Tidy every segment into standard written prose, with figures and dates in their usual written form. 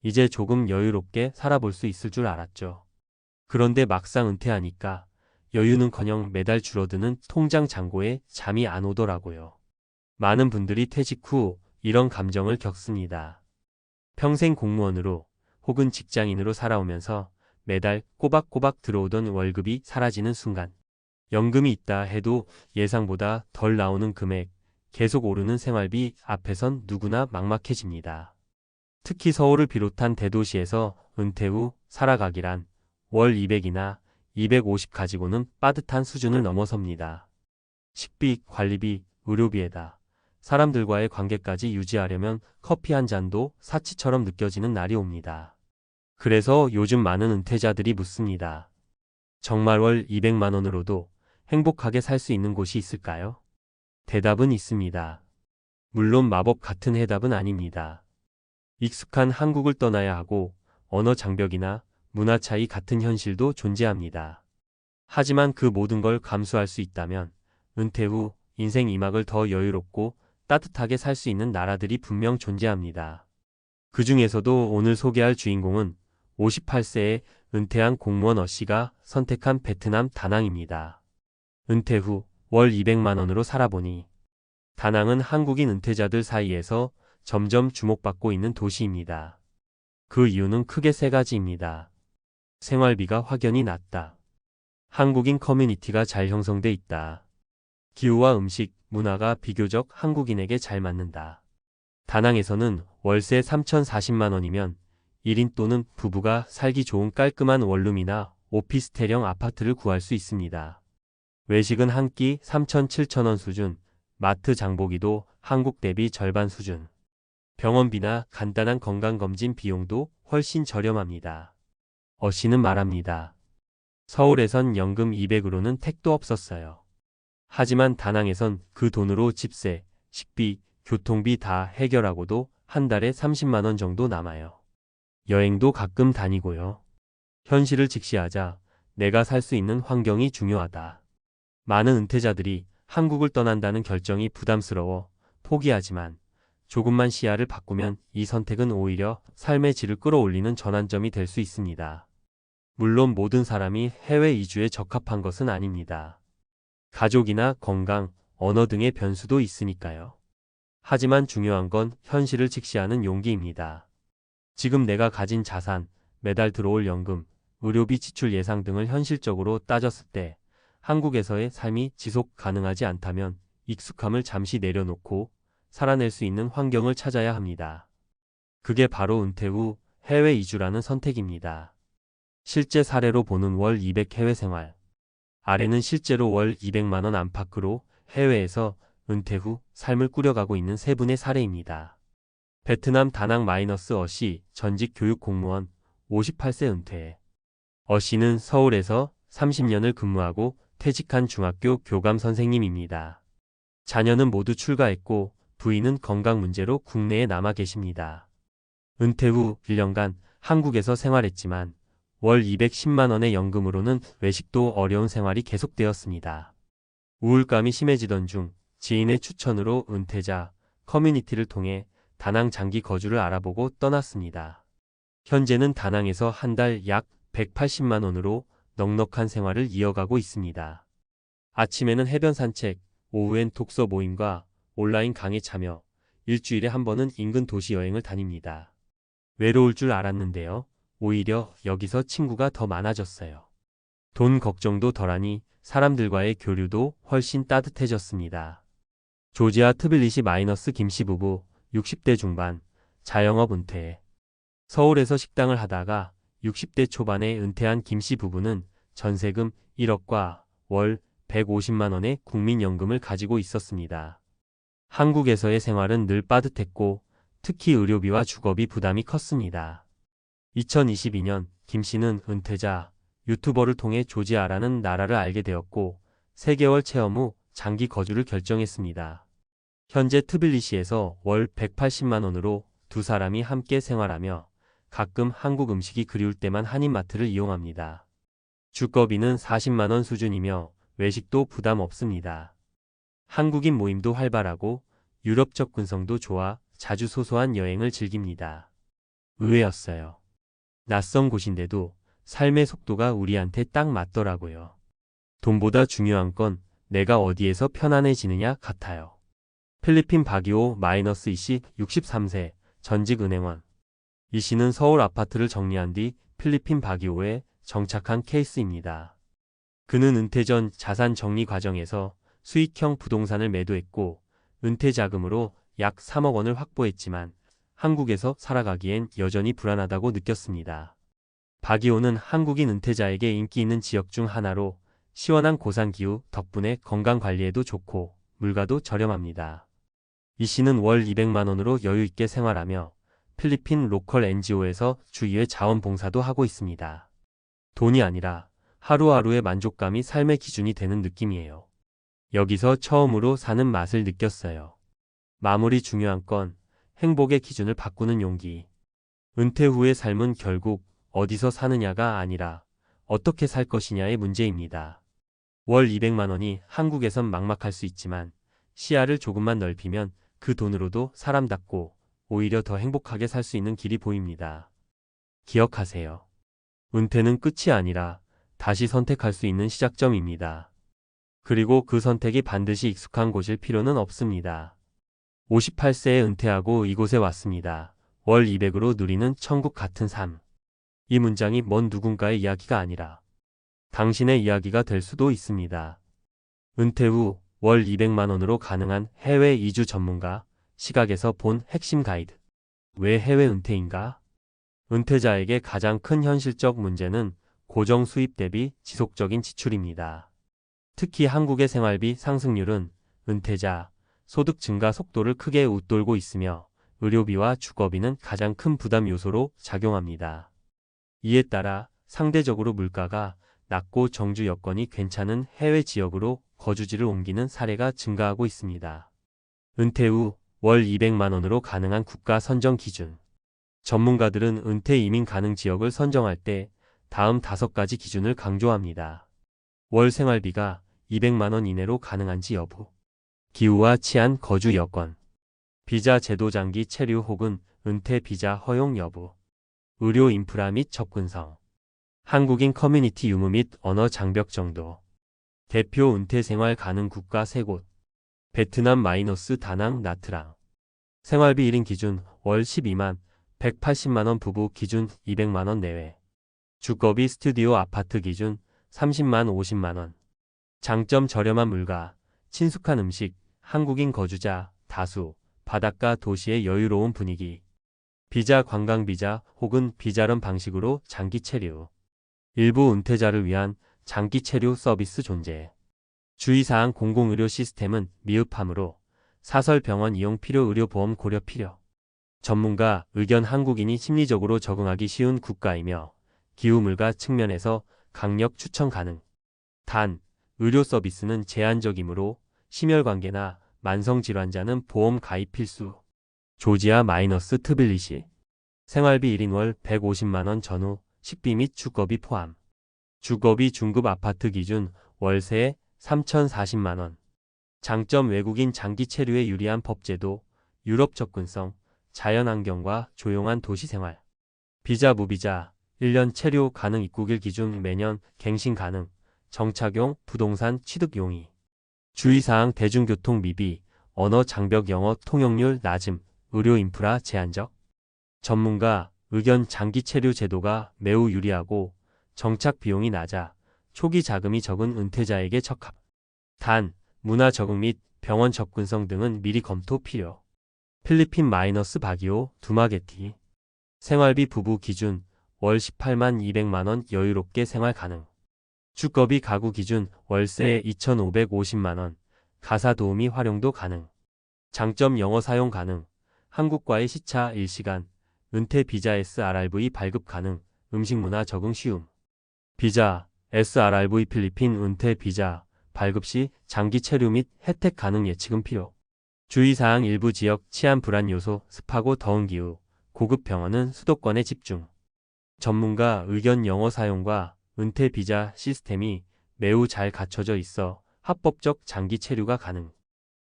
이제 조금 여유롭게 살아볼 수 있을 줄 알았죠. 그런데 막상 은퇴하니까 여유는커녕 매달 줄어드는 통장 잔고에 잠이 안 오더라고요. 많은 분들이 퇴직 후 이런 감정을 겪습니다. 평생 공무원으로 혹은 직장인으로 살아오면서 매달 꼬박꼬박 들어오던 월급이 사라지는 순간, 연금이 있다 해도 예상보다 덜 나오는 금액, 계속 오르는 생활비 앞에선 누구나 막막해집니다. 특히 서울을 비롯한 대도시에서 은퇴 후 살아가기란 월 200이나 250 가지고는 빠듯한 수준을 넘어섭니다. 식비, 관리비, 의료비에다 사람들과의 관계까지 유지하려면 커피 한 잔도 사치처럼 느껴지는 날이 옵니다. 그래서 요즘 많은 은퇴자들이 묻습니다. 정말 월 200만 원으로도 행복하게 살 수 있는 곳이 있을까요? 대답은 있습니다. 물론 마법 같은 해답은 아닙니다. 익숙한 한국을 떠나야 하고 언어 장벽이나 문화 차이 같은 현실도 존재합니다. 하지만 그 모든 걸 감수할 수 있다면 은퇴 후 인생 2막을 더 여유롭고 따뜻하게 살 수 있는 나라들이 분명 존재합니다. 그 중에서도 오늘 소개할 주인공은 58세에 은퇴한 공무원 어씨가 선택한 베트남 다낭입니다. 은퇴 후 월 200만 원으로 살아보니 다낭은 한국인 은퇴자들 사이에서 점점 주목받고 있는 도시입니다. 그 이유는 크게 세 가지입니다. 생활비가 확연히 낮다. 한국인 커뮤니티가 잘 형성돼 있다. 기후와 음식, 문화가 비교적 한국인에게 잘 맞는다. 다낭에서는 월세 3,040만 원이면 1인 또는 부부가 살기 좋은 깔끔한 원룸이나 오피스텔형 아파트를 구할 수 있습니다. 외식은 한 끼 3,000~7,000원 수준, 마트 장보기도 한국 대비 절반 수준. 병원비나 간단한 건강검진 비용도 훨씬 저렴합니다. 어씨는 말합니다. 서울에선 연금 200으로는 택도 없었어요. 하지만 다낭에선 그 돈으로 집세, 식비, 교통비 다 해결하고도 한 달에 30만 원 정도 남아요. 여행도 가끔 다니고요. 현실을 직시하자 내가 살 수 있는 환경이 중요하다. 많은 은퇴자들이 한국을 떠난다는 결정이 부담스러워 포기하지만 조금만 시야를 바꾸면 이 선택은 오히려 삶의 질을 끌어올리는 전환점이 될 수 있습니다. 물론 모든 사람이 해외 이주에 적합한 것은 아닙니다. 가족이나 건강, 언어 등의 변수도 있으니까요. 하지만 중요한 건 현실을 직시하는 용기입니다. 지금 내가 가진 자산, 매달 들어올 연금, 의료비 지출 예상 등을 현실적으로 따졌을 때 한국에서의 삶이 지속 가능하지 않다면 익숙함을 잠시 내려놓고 살아낼 수 있는 환경을 찾아야 합니다. 그게 바로 은퇴 후 해외 이주라는 선택입니다. 실제 사례로 보는 월 200 해외 생활. 아래는 실제로 월 200만 원 안팎으로 해외에서 은퇴 후 삶을 꾸려가고 있는 세 분의 사례입니다. 베트남 다낭 마이너스 어씨 전직 교육 공무원 58세 은퇴. 어씨는 서울에서 30년을 근무하고 퇴직한 중학교 교감 선생님입니다. 자녀는 모두 출가했고 부인은 건강 문제로 국내에 남아 계십니다. 은퇴 후 1년간 한국에서 생활했지만 월 210만 원의 연금으로는 외식도 어려운 생활이 계속되었습니다. 우울감이 심해지던 중 지인의 추천으로 은퇴자 커뮤니티를 통해 다낭 장기 거주를 알아보고 떠났습니다. 현재는 다낭에서 한 달 약 180만 원으로 넉넉한 생활을 이어가고 있습니다. 아침에는 해변 산책, 오후엔 독서 모임과 온라인 강의 참여, 일주일에 한 번은 인근 도시 여행을 다닙니다. 외로울 줄 알았는데요. 오히려 여기서 친구가 더 많아졌어요. 돈 걱정도 덜하니 사람들과의 교류도 훨씬 따뜻해졌습니다. 조지아 트빌리시 마이너스 김씨 부부 60대 중반, 자영업 은퇴. 서울에서 식당을 하다가 60대 초반에 은퇴한 김씨 부부는 전세금 1억과 월 150만 원의 국민연금을 가지고 있었습니다. 한국에서의 생활은 늘 빠듯했고 특히 의료비와 주거비 부담이 컸습니다. 2022년 김 씨는 은퇴자 유튜버를 통해 조지아라는 나라를 알게 되었고 3개월 체험 후 장기 거주를 결정했습니다. 현재 트빌리시에서 월 180만 원으로 두 사람이 함께 생활하며 가끔 한국 음식이 그리울 때만 한인마트를 이용합니다. 주거비는 40만 원 수준이며 외식도 부담 없습니다. 한국인 모임도 활발하고 유럽 접근성도 좋아 자주 소소한 여행을 즐깁니다. 의외였어요. 낯선 곳인데도 삶의 속도가 우리한테 딱 맞더라고요. 돈보다 중요한 건 내가 어디에서 편안해지느냐 같아요. 필리핀 바기오 -이씨 63세 전직 은행원. 이 씨는 서울 아파트를 정리한 뒤 필리핀 바기오에 정착한 케이스입니다. 그는 은퇴 전 자산 정리 과정에서 수익형 부동산을 매도했고 은퇴 자금으로 약 3억 원을 확보했지만 한국에서 살아가기엔 여전히 불안하다고 느꼈습니다. 바기오는 한국인 은퇴자에게 인기 있는 지역 중 하나로 시원한 고산 기후 덕분에 건강 관리에도 좋고 물가도 저렴합니다. 이 씨는 월 200만 원으로 여유 있게 생활하며 필리핀 로컬 NGO에서 주 2회 자원봉사도 하고 있습니다. 돈이 아니라 하루하루의 만족감이 삶의 기준이 되는 느낌이에요. 여기서 처음으로 사는 맛을 느꼈어요. 마무리 중요한 건 행복의 기준을 바꾸는 용기. 은퇴 후의 삶은 결국 어디서 사느냐가 아니라 어떻게 살 것이냐의 문제입니다. 월 200만 원이 한국에선 막막할 수 있지만 시야를 조금만 넓히면 그 돈으로도 사람답고 오히려 더 행복하게 살 수 있는 길이 보입니다. 기억하세요. 은퇴는 끝이 아니라 다시 선택할 수 있는 시작점입니다. 그리고 그 선택이 반드시 익숙한 곳일 필요는 없습니다. 58세에 은퇴하고 이곳에 왔습니다. 월 200으로 누리는 천국 같은 삶. 이 문장이 먼 누군가의 이야기가 아니라 당신의 이야기가 될 수도 있습니다. 은퇴 후 월 200만 원으로 가능한 해외 이주 전문가 시각에서 본 핵심 가이드. 왜 해외 은퇴인가? 은퇴자에게 가장 큰 현실적 문제는 고정 수입 대비 지속적인 지출입니다. 특히 한국의 생활비 상승률은 은퇴자 소득 증가 속도를 크게 웃돌고 있으며 의료비와 주거비는 가장 큰 부담 요소로 작용합니다. 이에 따라 상대적으로 물가가 낮고 정주 여건이 괜찮은 해외 지역으로 거주지를 옮기는 사례가 증가하고 있습니다. 은퇴 후 월 200만 원으로 가능한 국가 선정 기준. 전문가들은 은퇴 이민 가능 지역을 선정할 때 다음 5가지 기준을 강조합니다. 월 생활비가 200만 원 이내로 가능한지 여부. 기후와 치안 거주 여건. 비자 제도 장기 체류 혹은 은퇴 비자 허용 여부. 의료 인프라 및 접근성. 한국인 커뮤니티 유무 및 언어 장벽 정도. 대표 은퇴 생활 가능 국가 3곳. 베트남 - 다낭 나트랑. 생활비 1인 기준 월 12만 180만 원 부부 기준 200만 원 내외. 주거비 스튜디오 아파트 기준 30만 50만 원. 장점 저렴한 물가, 친숙한 음식, 한국인 거주자 다수, 바닷가 도시의 여유로운 분위기. 비자 관광 비자 혹은 비자런 방식으로 장기 체류. 일부 은퇴자를 위한 장기 체류 서비스 존재. 주의사항 공공의료 시스템은 미흡하므로 사설 병원 이용 필요 의료보험 고려 필요. 전문가 의견 한국인이 심리적으로 적응하기 쉬운 국가이며 기후물가 측면에서 강력 추천 가능. 단, 의료 서비스는 제한적이므로 심혈관계나 만성질환자는 보험 가입 필수. 조지아 - 트빌리시. 생활비 1인 월 150만 원 전후 식비 및 주거비 포함. 주거비 중급 아파트 기준 월세 3,040만 원. 장점 외국인 장기 체류에 유리한 법제도, 유럽 접근성, 자연환경과 조용한 도시생활. 비자 무비자, 1년 체류 가능 입국일 기준 매년 갱신 가능, 정착용 부동산 취득 용의. 주의사항 대중교통 미비, 언어 장벽 영어 통역률 낮음, 의료 인프라 제한적. 전문가 의견 장기 체류 제도가 매우 유리하고 정착 비용이 낮아 초기 자금이 적은 은퇴자에게 적합. 단, 문화 적응 및 병원 접근성 등은 미리 검토 필요. 필리핀 - 바기오 두마게티. 생활비 부부 기준 월 18만 200만 원 여유롭게 생활 가능. 주거비 가구 기준 월세 2,550만 원. 가사 도우미 활용도 가능. 장점 영어 사용 가능. 한국과의 시차 1시간. 은퇴 비자 SRV 발급 가능. 음식 문화 적응 쉬움. 비자 SRV 필리핀 은퇴 비자 발급 시 장기 체류 및 혜택 가능 예치금 필요. 주의사항 일부 지역 치안 불안 요소 습하고 더운 기후, 고급 병원은 수도권에 집중. 전문가 의견 영어 사용과 은퇴 비자 시스템이 매우 잘 갖춰져 있어 합법적 장기 체류가 가능.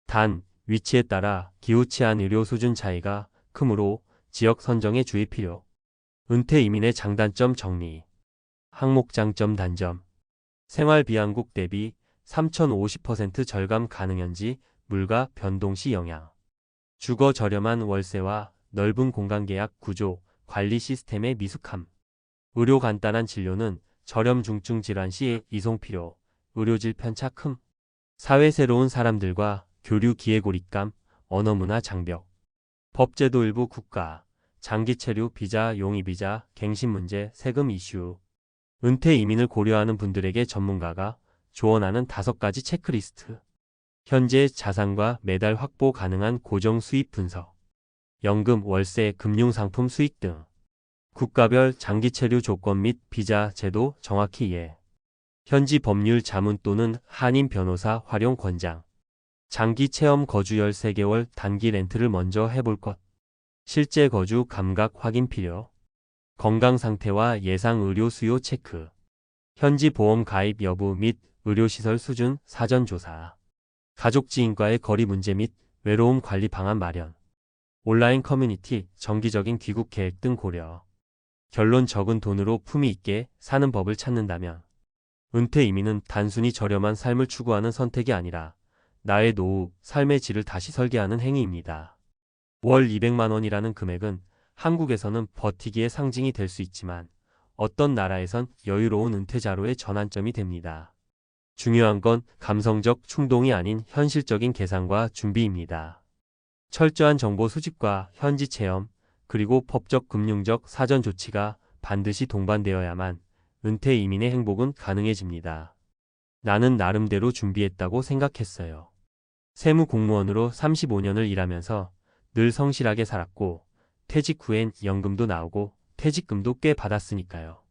단, 위치에 따라 기후 치안 의료 수준 차이가 크므로 지역 선정에 주의 필요. 은퇴 이민의 장단점 정리. 항목 장점 단점. 생활비한국 대비 3,050% 절감 가능한지 물가 변동 시 영향. 주거 저렴한 월세와 넓은 공간 계약 구조, 관리 시스템의 미숙함. 의료 간단한 진료는 저렴 중증 질환 시 이송 필요, 의료질 편착 흠. 사회 새로운 사람들과 교류 기회 고립감, 언어 문화 장벽. 법제도 일부 국가, 장기 체류 비자, 용의 비자, 갱신 문제, 세금 이슈. 은퇴 이민을 고려하는 분들에게 전문가가 조언하는 5가지 체크리스트. 현재 자산과 매달 확보 가능한 고정 수입 분석. 연금, 월세, 금융상품 수익 등. 국가별 장기 체류 조건 및 비자 제도 정확히 이해. 현지 법률 자문 또는 한인 변호사 활용 권장. 장기 체험 거주 13개월 단기 렌트를 먼저 해볼 것. 실제 거주 감각 확인 필요. 건강 상태와 예상 의료 수요 체크. 현지 보험 가입 여부 및 의료시설 수준 사전 조사. 가족 지인과의 거리 문제 및 외로움 관리 방안 마련. 온라인 커뮤니티, 정기적인 귀국 계획 등 고려. 결론 적은 돈으로 품위 있게 사는 법을 찾는다면 은퇴 이민은 단순히 저렴한 삶을 추구하는 선택이 아니라 나의 노후, 삶의 질을 다시 설계하는 행위입니다. 월 200만 원이라는 금액은 한국에서는 버티기의 상징이 될 수 있지만 어떤 나라에선 여유로운 은퇴자로의 전환점이 됩니다. 중요한 건 감성적 충동이 아닌 현실적인 계산과 준비입니다. 철저한 정보 수집과 현지 체험, 그리고 법적 금융적 사전 조치가 반드시 동반되어야만 은퇴 이민의 행복은 가능해집니다. 나는 나름대로 준비했다고 생각했어요. 세무공무원으로 35년을 일하면서 늘 성실하게 살았고 퇴직 후엔 연금도 나오고 퇴직금도 꽤 받았으니까요.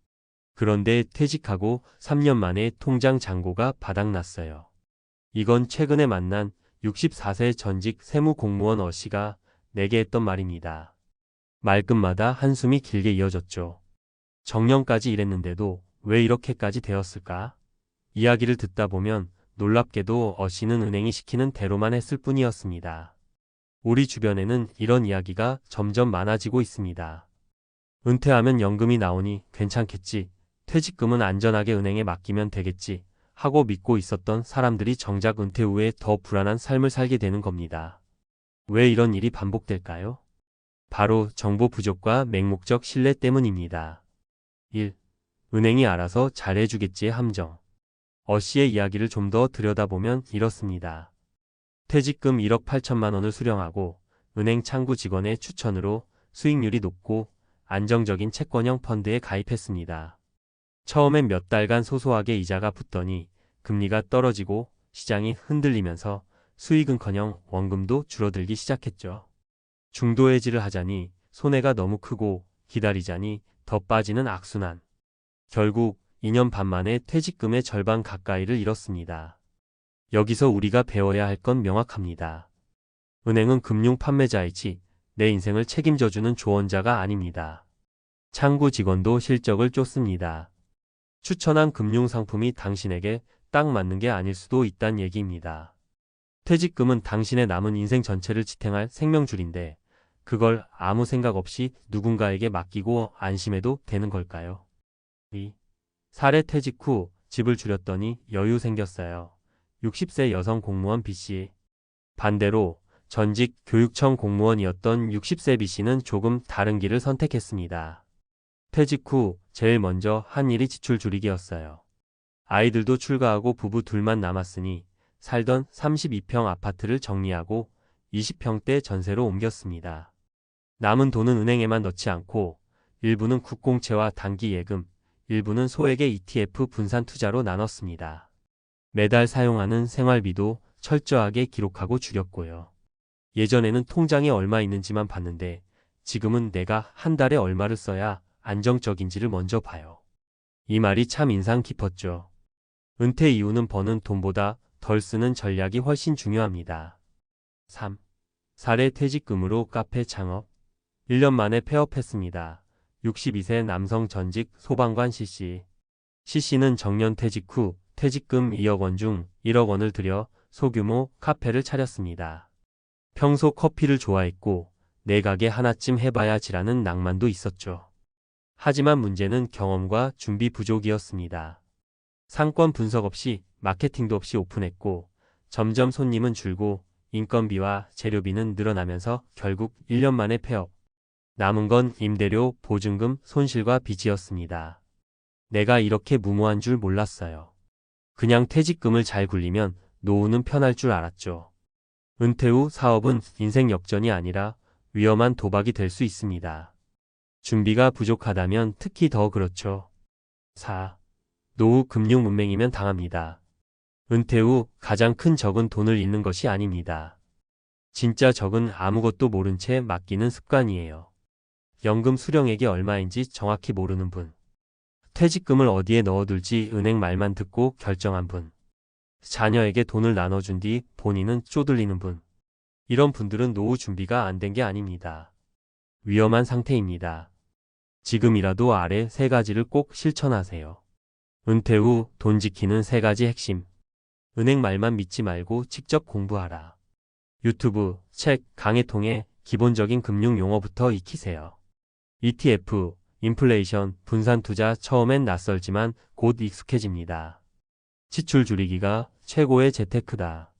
그런데 퇴직하고 3년 만에 통장 잔고가 바닥났어요. 이건 최근에 만난 64세 전직 세무공무원 어씨가 내게 했던 말입니다. 말끝마다 한숨이 길게 이어졌죠. 정년까지 일했는데도 왜 이렇게까지 되었을까? 이야기를 듣다 보면 놀랍게도 어씨는 은행이 시키는 대로만 했을 뿐이었습니다. 우리 주변에는 이런 이야기가 점점 많아지고 있습니다. 은퇴하면 연금이 나오니 괜찮겠지, 퇴직금은 안전하게 은행에 맡기면 되겠지 하고 믿고 있었던 사람들이 정작 은퇴 후에 더 불안한 삶을 살게 되는 겁니다. 왜 이런 일이 반복될까요? 바로 정보 부족과 맹목적 신뢰 때문입니다. 1. 은행이 알아서 잘해주겠지의 함정. 어씨의 이야기를 좀 더 들여다보면 이렇습니다. 퇴직금 1억 8천만 원을 수령하고 은행 창구 직원의 추천으로 수익률이 높고 안정적인 채권형 펀드에 가입했습니다. 처음엔 몇 달간 소소하게 이자가 붙더니 금리가 떨어지고 시장이 흔들리면서 수익은커녕 원금도 줄어들기 시작했죠. 중도 해지를 하자니 손해가 너무 크고 기다리자니 더 빠지는 악순환. 결국 2년 반 만에 퇴직금의 절반 가까이를 잃었습니다. 여기서 우리가 배워야 할 건 명확합니다. 은행은 금융 판매자이지 내 인생을 책임져주는 조언자가 아닙니다. 창구 직원도 실적을 쫓습니다. 추천한 금융상품이 당신에게 딱 맞는 게 아닐 수도 있다는 얘기입니다. 퇴직금은 당신의 남은 인생 전체를 지탱할 생명줄인데 그걸 아무 생각 없이 누군가에게 맡기고 안심해도 되는 걸까요? 2. 사례 퇴직 후 집을 줄였더니 여유 생겼어요. 60세 여성 공무원 B씨. 반대로 전직 교육청 공무원이었던 60세 B씨는 조금 다른 길을 선택했습니다. 퇴직 후 제일 먼저 한 일이 지출 줄이기였어요. 아이들도 출가하고 부부 둘만 남았으니 살던 32평 아파트를 정리하고 20평대 전세로 옮겼습니다. 남은 돈은 은행에만 넣지 않고 일부는 국공채와 단기 예금, 일부는 소액의 ETF 분산 투자로 나눴습니다. 매달 사용하는 생활비도 철저하게 기록하고 줄였고요. 예전에는 통장에 얼마 있는지만 봤는데 지금은 내가 한 달에 얼마를 써야 안정적인지를 먼저 봐요. 이 말이 참 인상 깊었죠. 은퇴 이후는 버는 돈보다 덜 쓰는 전략이 훨씬 중요합니다. 3. 사례 퇴직금으로 카페 창업. 1년 만에 폐업했습니다. 62세 남성 전직 소방관 C씨. C씨는 정년 퇴직 후 퇴직금 2억 원 중 1억 원을 들여 소규모 카페를 차렸습니다. 평소 커피를 좋아했고 내 가게 하나쯤 해봐야지라는 낭만도 있었죠. 하지만 문제는 경험과 준비 부족이었습니다. 상권 분석 없이 마케팅도 없이 오픈했고 점점 손님은 줄고 인건비와 재료비는 늘어나면서 결국 1년 만에 폐업. 남은 건 임대료, 보증금, 손실과 빚이었습니다. 내가 이렇게 무모한 줄 몰랐어요. 그냥 퇴직금을 잘 굴리면 노후는 편할 줄 알았죠. 은퇴 후 사업은 인생 역전이 아니라 위험한 도박이 될 수 있습니다. 준비가 부족하다면 특히 더 그렇죠. 4. 노후 금융 문맹이면 당합니다. 은퇴 후 가장 큰 적은 돈을 잃는 것이 아닙니다. 진짜 적은 아무것도 모른 채 맡기는 습관이에요. 연금 수령액이 얼마인지 정확히 모르는 분. 퇴직금을 어디에 넣어둘지 은행 말만 듣고 결정한 분. 자녀에게 돈을 나눠준 뒤 본인은 쪼들리는 분. 이런 분들은 노후 준비가 안 된 게 아닙니다. 위험한 상태입니다. 지금이라도 아래 3가지를 꼭 실천하세요. 은퇴 후 돈 지키는 3가지 핵심. 은행 말만 믿지 말고 직접 공부하라. 유튜브, 책, 강의 통해 기본적인 금융 용어부터 익히세요. ETF, 인플레이션, 분산 투자 처음엔 낯설지만 곧 익숙해집니다. 지출 줄이기가 최고의 재테크다.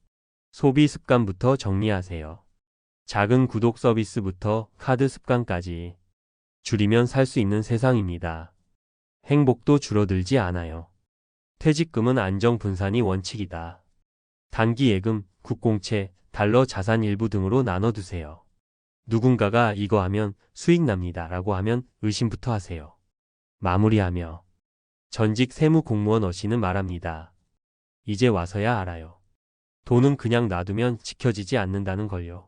소비 습관부터 정리하세요. 작은 구독 서비스부터 카드 습관까지 줄이면 살 수 있는 세상입니다. 행복도 줄어들지 않아요. 퇴직금은 안정 분산이 원칙이다. 단기 예금, 국공채, 달러 자산 일부 등으로 나눠두세요. 누군가가 이거 하면 수익 납니다 라고 하면 의심부터 하세요. 마무리하며 전직 세무공무원 어씨는 말합니다. 이제 와서야 알아요. 돈은 그냥 놔두면 지켜지지 않는다는 걸요.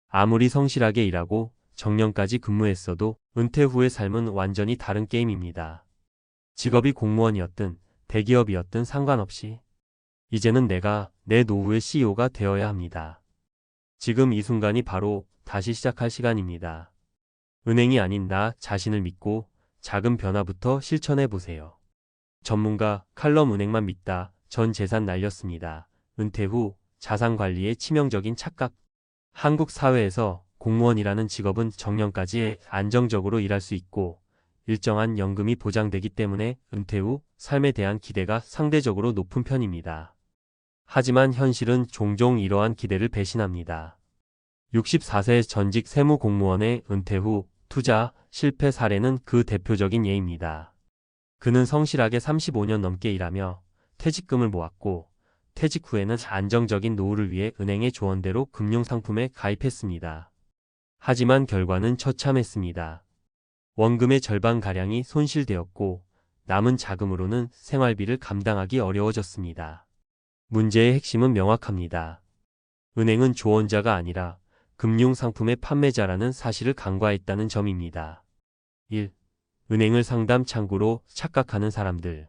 아무리 성실하게 일하고 정년까지 근무했어도 은퇴 후의 삶은 완전히 다른 게임입니다. 직업이 공무원이었든 대기업이었든 상관없이 이제는 내가 내 노후의 CEO가 되어야 합니다. 지금 이 순간이 바로 다시 시작할 시간입니다. 은행이 아닌 나 자신을 믿고 작은 변화부터 실천해 보세요. 전문가 칼럼 은행만 믿다. 전 재산 날렸습니다. 은퇴 후 자산 관리의 치명적인 착각. 한국 사회에서 공무원이라는 직업은 정년까지 안정적으로 일할 수 있고 일정한 연금이 보장되기 때문에 은퇴 후 삶에 대한 기대가 상대적으로 높은 편입니다. 하지만 현실은 종종 이러한 기대를 배신합니다. 64세 전직 세무공무원의 은퇴 후 투자 실패 사례는 그 대표적인 예입니다. 그는 성실하게 35년 넘게 일하며 퇴직금을 모았고 퇴직 후에는 안정적인 노후를 위해 은행의 조언대로 금융상품에 가입했습니다. 하지만 결과는 처참했습니다. 원금의 절반가량이 손실되었고 남은 자금으로는 생활비를 감당하기 어려워졌습니다. 문제의 핵심은 명확합니다. 은행은 조언자가 아니라 금융상품의 판매자라는 사실을 간과했다는 점입니다. 1. 은행을 상담 창구로 착각하는 사람들.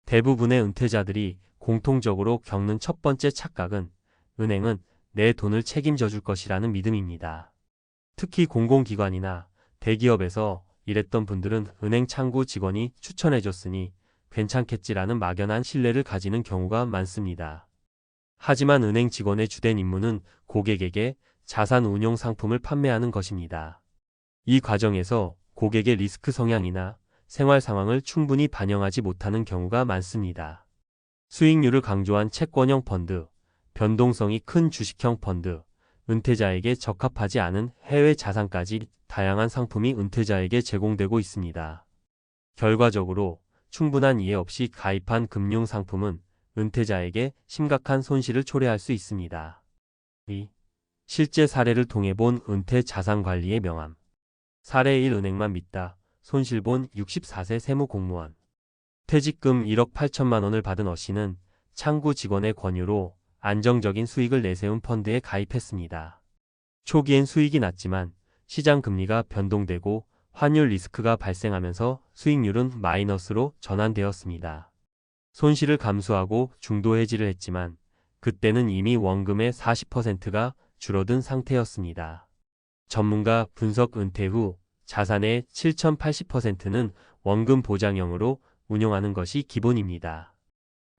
대부분의 은퇴자들이 공통적으로 겪는 첫 번째 착각은 은행은 내 돈을 책임져 줄 것이라는 믿음입니다. 특히 공공기관이나 대기업에서 일했던 분들은 은행 창구 직원이 추천해줬으니 괜찮겠지라는 막연한 신뢰를 가지는 경우가 많습니다. 하지만 은행 직원의 주된 임무는 고객에게 자산 운용 상품을 판매하는 것입니다. 이 과정에서 고객의 리스크 성향이나 생활 상황을 충분히 반영하지 못하는 경우가 많습니다. 수익률을 강조한 채권형 펀드, 변동성이 큰 주식형 펀드, 은퇴자에게 적합하지 않은 해외 자산까지 다양한 상품이 은퇴자에게 제공되고 있습니다. 결과적으로 충분한 이해 없이 가입한 금융상품은 은퇴자에게 심각한 손실을 초래할 수 있습니다. 2. 실제 사례를 통해 본 은퇴 자산 관리의 명암. 사례 1 은행만 믿다. 손실본 64세 세무공무원. 퇴직금 1억 8천만 원을 받은 어씨는 창구 직원의 권유로 안정적인 수익을 내세운 펀드에 가입했습니다. 초기엔 수익이 났지만 시장 금리가 변동되고 환율 리스크가 발생하면서 수익률은 마이너스로 전환되었습니다. 손실을 감수하고 중도 해지를 했지만 그때는 이미 원금의 40%가 줄어든 상태였습니다. 전문가 분석 은퇴 후 자산의 7,080%는 원금 보장형으로 운용하는 것이 기본입니다.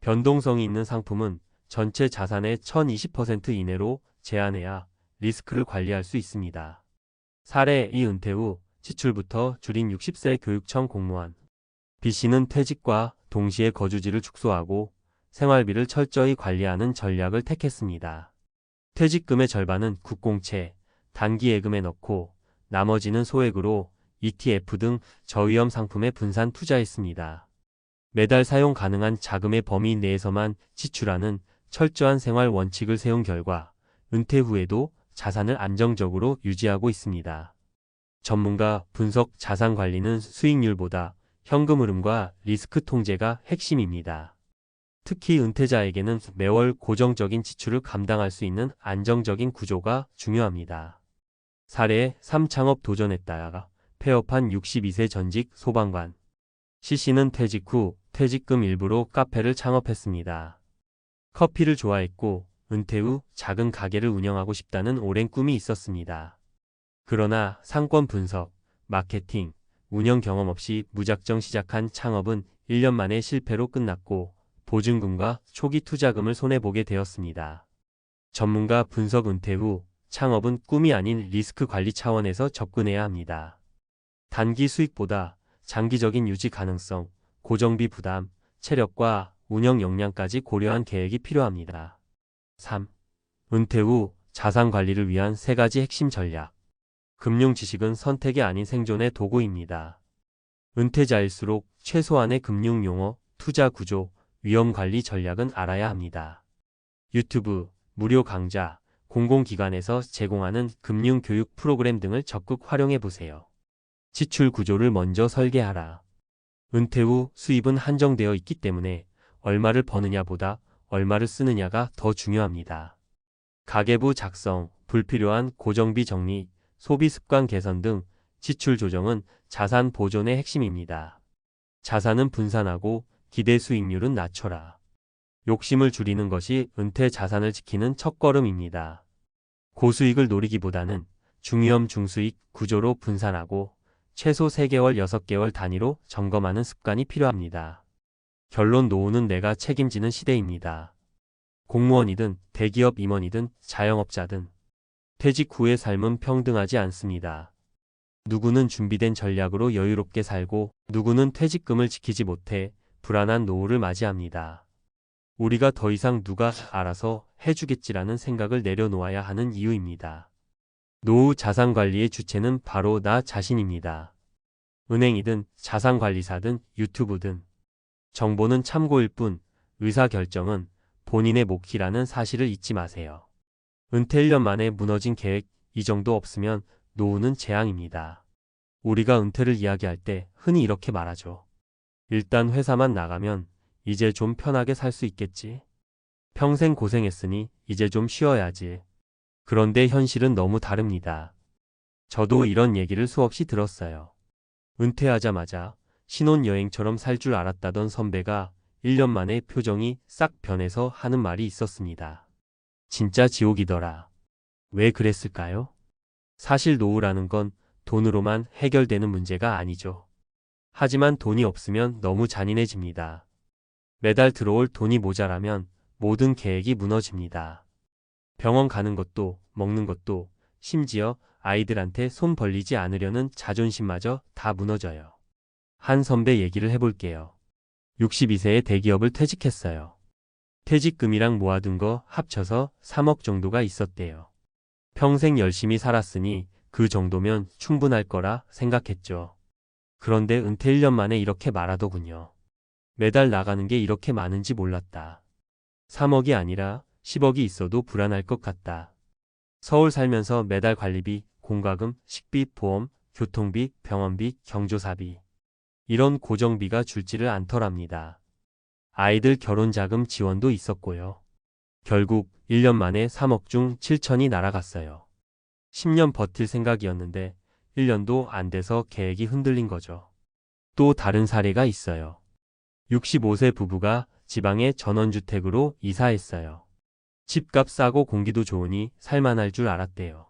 변동성이 있는 상품은 전체 자산의 1,020% 이내로 제한해야 리스크를 관리할 수 있습니다. 사례 2 은퇴 후 지출부터 줄인 60세 교육청 공무원. B씨는 퇴직과 동시에 거주지를 축소하고 생활비를 철저히 관리하는 전략을 택했습니다. 퇴직금의 절반은 국공채, 단기 예금에 넣고 나머지는 소액으로 ETF 등 저위험 상품에 분산 투자했습니다. 매달 사용 가능한 자금의 범위 내에서만 지출하는 철저한 생활 원칙을 세운 결과 은퇴 후에도 자산을 안정적으로 유지하고 있습니다. 전문가 분석 자산 관리는 수익률보다 현금 흐름과 리스크 통제가 핵심입니다. 특히 은퇴자에게는 매월 고정적인 지출을 감당할 수 있는 안정적인 구조가 중요합니다. 사례 3창업 도전했다가 폐업한 62세 전직 소방관. C씨는 퇴직 후 퇴직금 일부로 카페를 창업했습니다. 커피를 좋아했고 은퇴 후 작은 가게를 운영하고 싶다는 오랜 꿈이 있었습니다. 그러나 상권 분석, 마케팅, 운영 경험 없이 무작정 시작한 창업은 1년 만에 실패로 끝났고 보증금과 초기 투자금을 손해보게 되었습니다. 전문가 분석 은퇴 후 창업은 꿈이 아닌 리스크 관리 차원에서 접근해야 합니다. 단기 수익보다 장기적인 유지 가능성, 고정비 부담, 체력과 운영 역량까지 고려한 계획이 필요합니다. 3. 은퇴 후 자산 관리를 위한 3가지 핵심 전략. 금융 지식은 선택이 아닌 생존의 도구입니다. 은퇴자일수록 최소한의 금융 용어, 투자 구조, 위험 관리 전략은 알아야 합니다. 유튜브, 무료 강좌, 공공기관에서 제공하는 금융 교육 프로그램 등을 적극 활용해 보세요. 지출 구조를 먼저 설계하라. 은퇴 후 수입은 한정되어 있기 때문에 얼마를 버느냐보다 얼마를 쓰느냐가 더 중요합니다. 가계부 작성, 불필요한 고정비 정리, 소비 습관 개선 등 지출 조정은 자산 보존의 핵심입니다. 자산은 분산하고 기대 수익률은 낮춰라. 욕심을 줄이는 것이 은퇴 자산을 지키는 첫걸음입니다. 고수익을 노리기보다는 중위험 중수익 구조로 분산하고 최소 3개월, 6개월 단위로 점검하는 습관이 필요합니다. 결론 노후는 내가 책임지는 시대입니다. 공무원이든 대기업 임원이든 자영업자든 퇴직 후의 삶은 평등하지 않습니다. 누구는 준비된 전략으로 여유롭게 살고 누구는 퇴직금을 지키지 못해 불안한 노후를 맞이합니다. 우리가 더 이상 누가 알아서 해주겠지라는 생각을 내려놓아야 하는 이유입니다. 노후 자산 관리의 주체는 바로 나 자신입니다. 은행이든 자산관리사든 유튜브든 정보는 참고일 뿐 의사결정은 본인의 몫이라는 사실을 잊지 마세요. 은퇴 1년 만에 무너진 계획 이 정도 없으면 노후는 재앙입니다. 우리가 은퇴를 이야기할 때 흔히 이렇게 말하죠. 일단 회사만 나가면 이제 좀 편하게 살 수 있겠지. 평생 고생했으니 이제 좀 쉬어야지. 그런데 현실은 너무 다릅니다. 저도 이런 얘기를 수없이 들었어요. 은퇴하자마자 신혼여행처럼 살 줄 알았다던 선배가 1년 만에 표정이 싹 변해서 하는 말이 있었습니다. 진짜 지옥이더라. 왜 그랬을까요? 사실 노후라는 건 돈으로만 해결되는 문제가 아니죠. 하지만 돈이 없으면 너무 잔인해집니다. 매달 들어올 돈이 모자라면 모든 계획이 무너집니다. 병원 가는 것도 먹는 것도 심지어 아이들한테 손 벌리지 않으려는 자존심마저 다 무너져요. 한 선배 얘기를 해볼게요. 62세에 대기업을 퇴직했어요. 퇴직금이랑 모아둔 거 합쳐서 3억 정도가 있었대요. 평생 열심히 살았으니 그 정도면 충분할 거라 생각했죠. 그런데 은퇴 1년 만에 이렇게 말하더군요. 매달 나가는 게 이렇게 많은지 몰랐다. 3억이 아니라 10억이 있어도 불안할 것 같다. 서울 살면서 매달 관리비, 공과금, 식비, 보험, 교통비, 병원비, 경조사비 이런 고정비가 줄지를 않더랍니다. 아이들 결혼자금 지원도 있었고요. 결국 1년 만에 3억 중 7천이 날아갔어요. 10년 버틸 생각이었는데 1년도 안 돼서 계획이 흔들린 거죠. 또 다른 사례가 있어요. 65세 부부가 지방의 전원주택으로 이사했어요. 집값 싸고 공기도 좋으니 살만할 줄 알았대요.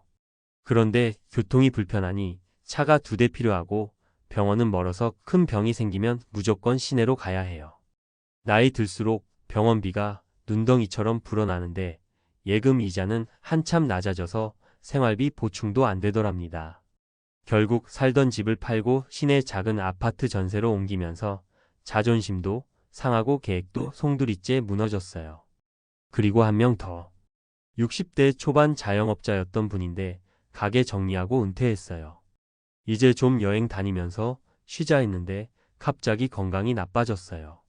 그런데 교통이 불편하니 차가 2대 필요하고 병원은 멀어서 큰 병이 생기면 무조건 시내로 가야 해요. 나이 들수록 병원비가 눈덩이처럼 불어나는데 예금 이자는 한참 낮아져서 생활비 보충도 안 되더랍니다. 결국 살던 집을 팔고 시내 작은 아파트 전세로 옮기면서 자존심도 상하고 계획도 송두리째 무너졌어요. 그리고 한 명 더. 60대 초반 자영업자였던 분인데 가게 정리하고 은퇴했어요. 이제 좀 여행 다니면서 쉬자 했는데 갑자기 건강이 나빠졌어요.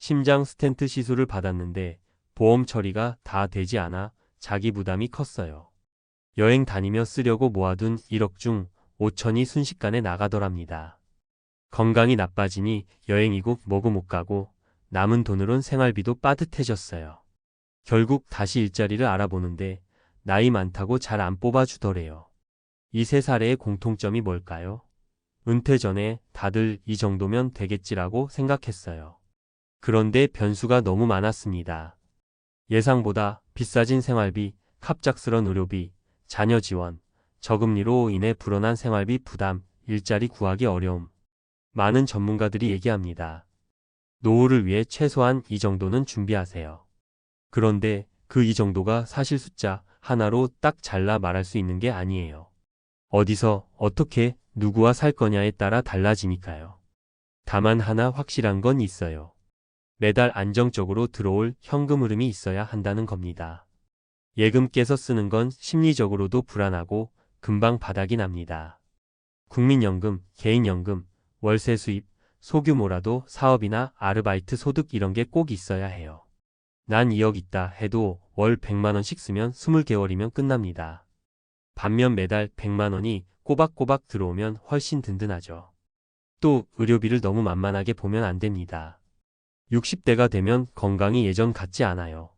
심장 스텐트 시술을 받았는데 보험 처리가 다 되지 않아 자기 부담이 컸어요. 여행 다니며 쓰려고 모아둔 1억 중 5천이 순식간에 나가더랍니다. 건강이 나빠지니 여행이고 뭐고 못 가고 남은 돈으론 생활비도 빠듯해졌어요. 결국 다시 일자리를 알아보는데 나이 많다고 잘 안 뽑아주더래요. 이 세 사례의 공통점이 뭘까요? 은퇴 전에 다들 이 정도면 되겠지라고 생각했어요. 그런데 변수가 너무 많았습니다. 예상보다 비싸진 생활비, 갑작스런 의료비, 자녀 지원, 저금리로 인해 불어난 생활비 부담, 일자리 구하기 어려움. 많은 전문가들이 얘기합니다. 노후를 위해 최소한 이 정도는 준비하세요. 그런데 그 이 정도가 사실 숫자 하나로 딱 잘라 말할 수 있는 게 아니에요. 어디서, 어떻게, 누구와 살 거냐에 따라 달라지니까요. 다만 하나 확실한 건 있어요. 매달 안정적으로 들어올 현금 흐름이 있어야 한다는 겁니다. 예금 깨서 쓰는 건 심리적으로도 불안하고 금방 바닥이 납니다. 국민연금, 개인연금, 월세 수입, 소규모라도 사업이나 아르바이트 소득 이런 게 꼭 있어야 해요. 난 2억 있다 해도 월 100만 원씩 쓰면 20개월이면 끝납니다. 반면 매달 100만 원이 꼬박꼬박 들어오면 훨씬 든든하죠. 또 의료비를 너무 만만하게 보면 안 됩니다. 60대가 되면 건강이 예전 같지 않아요.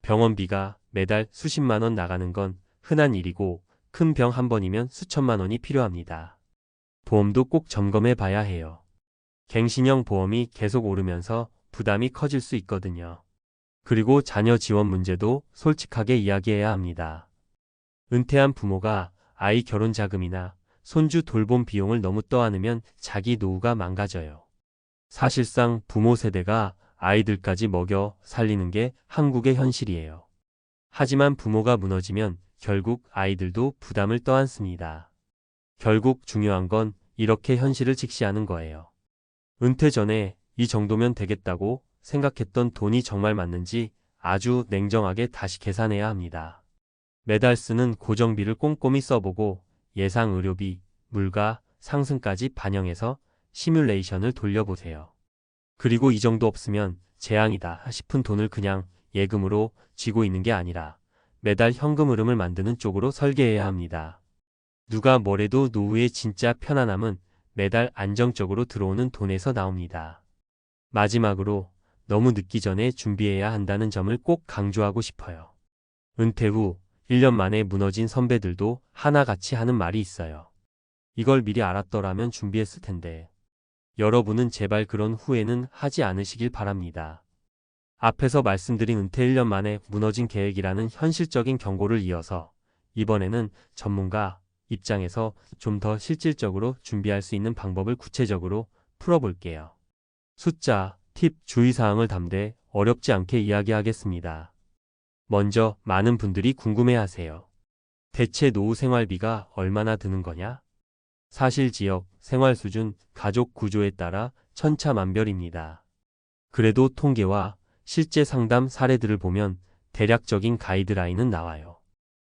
병원비가 매달 수십만 원 나가는 건 흔한 일이고 큰 병 한 번이면 수천만 원이 필요합니다. 보험도 꼭 점검해 봐야 해요. 갱신형 보험이 계속 오르면서 부담이 커질 수 있거든요. 그리고 자녀 지원 문제도 솔직하게 이야기해야 합니다. 은퇴한 부모가 아이 결혼 자금이나 손주 돌봄 비용을 너무 떠안으면 자기 노후가 망가져요. 사실상 부모 세대가 아이들까지 먹여 살리는 게 한국의 현실이에요. 하지만 부모가 무너지면 결국 아이들도 부담을 떠안습니다. 결국 중요한 건 이렇게 현실을 직시하는 거예요. 은퇴 전에 이 정도면 되겠다고 생각했던 돈이 정말 맞는지 아주 냉정하게 다시 계산해야 합니다. 매달 쓰는 고정비를 꼼꼼히 써보고 예상 의료비, 물가, 상승까지 반영해서 시뮬레이션을 돌려보세요. 그리고 이 정도 없으면 재앙이다 싶은 돈을 그냥 예금으로 쥐고 있는 게 아니라 매달 현금 흐름을 만드는 쪽으로 설계해야 합니다. 누가 뭐래도 노후의 진짜 편안함은 매달 안정적으로 들어오는 돈에서 나옵니다. 마지막으로 너무 늦기 전에 준비해야 한다는 점을 꼭 강조하고 싶어요. 은퇴 후 1년 만에 무너진 선배들도 하나같이 하는 말이 있어요. 이걸 미리 알았더라면 준비했을 텐데. 여러분은 제발 그런 후회는 하지 않으시길 바랍니다. 앞에서 말씀드린 은퇴 1년 만에 무너진 계획이라는 현실적인 경고를 이어서 이번에는 전문가 입장에서 좀 더 실질적으로 준비할 수 있는 방법을 구체적으로 풀어볼게요. 숫자, 팁, 주의사항을 담되 어렵지 않게 이야기하겠습니다. 먼저 많은 분들이 궁금해하세요. 대체 노후 생활비가 얼마나 드는 거냐? 사실 지역, 생활 수준, 가족 구조에 따라 천차만별입니다. 그래도 통계와 실제 상담 사례들을 보면 대략적인 가이드라인은 나와요.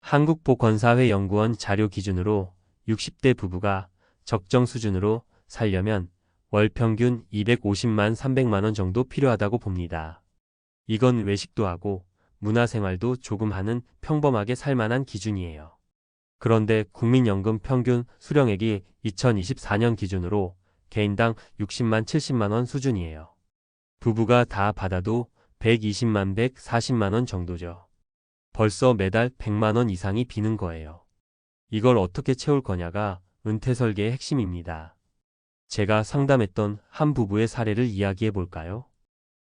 한국보건사회연구원 자료 기준으로 60대 부부가 적정 수준으로 살려면 월 평균 250만 300만 원 정도 필요하다고 봅니다. 이건 외식도 하고 문화생활도 조금 하는 평범하게 살만한 기준이에요. 그런데 국민연금 평균 수령액이 2024년 기준으로 개인당 60만 70만 원 수준이에요. 부부가 다 받아도 120만 140만 원 정도죠. 벌써 매달 100만 원 이상이 비는 거예요. 이걸 어떻게 채울 거냐가 은퇴 설계의 핵심입니다. 제가 상담했던 한 부부의 사례를 이야기해 볼까요?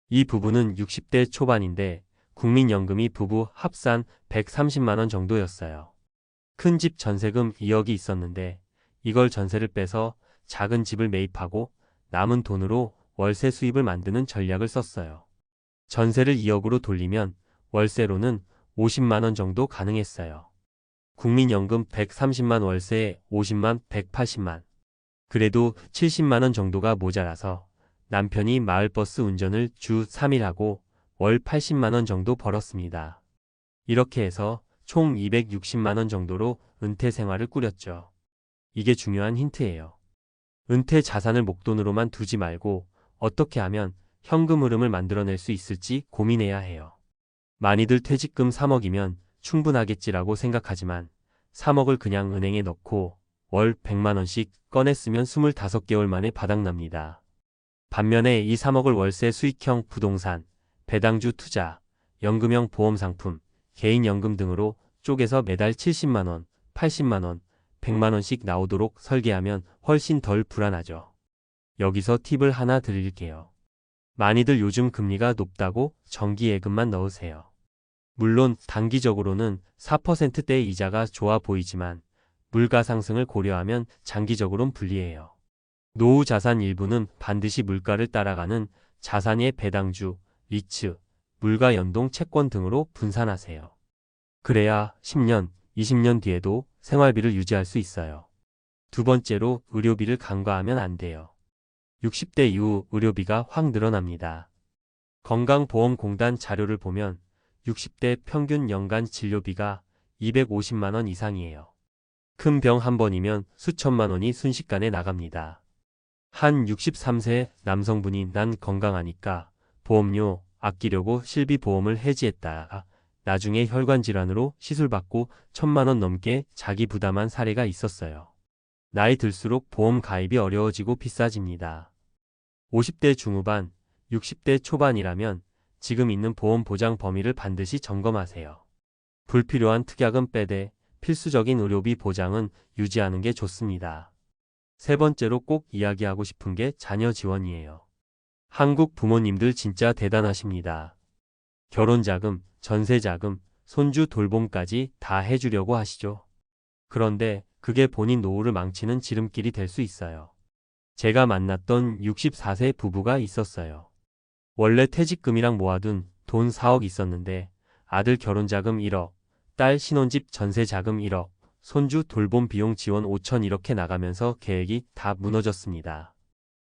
이 부부는 60대 초반인데 국민연금이 부부 합산 130만 원 정도였어요. 큰 집 전세금 2억이 있었는데 이걸 전세를 빼서 작은 집을 매입하고 남은 돈으로 월세 수입을 만드는 전략을 썼어요. 전세를 2억으로 돌리면 월세로는 50만 원 정도 가능했어요. 국민연금 130만 월세 50만 180만. 그래도 70만 원 정도가 모자라서 남편이 마을버스 운전을 주 3일 하고 월 80만 원 정도 벌었습니다. 이렇게 해서 총 260만 원 정도로 은퇴 생활을 꾸렸죠. 이게 중요한 힌트예요. 은퇴 자산을 목돈으로만 두지 말고 어떻게 하면 현금 흐름을 만들어낼 수 있을지 고민해야 해요. 많이들 퇴직금 3억이면 충분하겠지라고 생각하지만 3억을 그냥 은행에 넣고 월 100만 원씩 꺼냈으면 25개월 만에 바닥납니다. 반면에 이 3억을 월세 수익형 부동산, 배당주 투자, 연금형 보험 상품, 개인연금 등으로 쪼개서 매달 70만 원, 80만 원, 100만 원씩 나오도록 설계하면 훨씬 덜 불안하죠. 여기서 팁을 하나 드릴게요. 많이들 요즘 금리가 높다고 정기예금만 넣으세요. 물론 단기적으로는 4%대 이자가 좋아 보이지만 물가 상승을 고려하면 장기적으론 불리해요. 노후 자산 일부는 반드시 물가를 따라가는 자산의 배당주, 리츠, 물가 연동 채권 등으로 분산하세요. 그래야 10년, 20년 뒤에도 생활비를 유지할 수 있어요. 두 번째로 의료비를 간과하면 안 돼요. 60대 이후 의료비가 확 늘어납니다. 건강보험공단 자료를 보면 60대 평균 연간 진료비가 250만 원 이상이에요. 큰 병 한 번이면 수천만 원이 순식간에 나갑니다. 한 63세 남성분이 난 건강하니까 보험료 아끼려고 실비보험을 해지했다가 나중에 혈관질환으로 시술받고 1,000만 원 넘게 자기 부담한 사례가 있었어요. 나이 들수록 보험 가입이 어려워지고 비싸집니다. 50대 중후반, 60대 초반이라면 지금 있는 보험 보장 범위를 반드시 점검하세요. 불필요한 특약은 빼되 필수적인 의료비 보장은 유지하는 게 좋습니다. 세 번째로 꼭 이야기하고 싶은 게 자녀 지원이에요. 한국 부모님들 진짜 대단하십니다. 결혼자금, 전세자금, 손주 돌봄까지 다 해주려고 하시죠. 그런데 그게 본인 노후를 망치는 지름길이 될 수 있어요. 제가 만났던 64세 부부가 있었어요. 원래 퇴직금이랑 모아둔 돈 4억 있었는데 아들 결혼자금 1억, 딸 신혼집 전세자금 1억, 손주 돌봄 비용 지원 5천 이렇게 나가면서 계획이 다 무너졌습니다.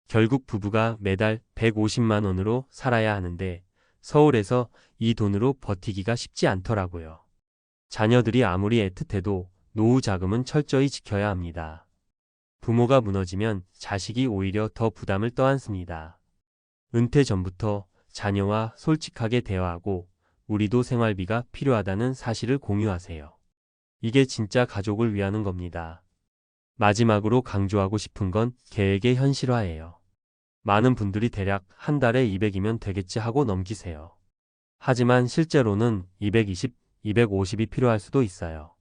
결국 부부가 매달 150만 원으로 살아야 하는데 서울에서 이 돈으로 버티기가 쉽지 않더라고요. 자녀들이 아무리 애틋해도 노후 자금은 철저히 지켜야 합니다. 부모가 무너지면 자식이 오히려 더 부담을 떠안습니다. 은퇴 전부터 자녀와 솔직하게 대화하고 우리도 생활비가 필요하다는 사실을 공유하세요. 이게 진짜 가족을 위하는 겁니다. 마지막으로 강조하고 싶은 건 계획의 현실화예요. 많은 분들이 대략 한 달에 200이면 되겠지 하고 넘기세요. 하지만 실제로는 220, 250이 필요할 수도 있어요.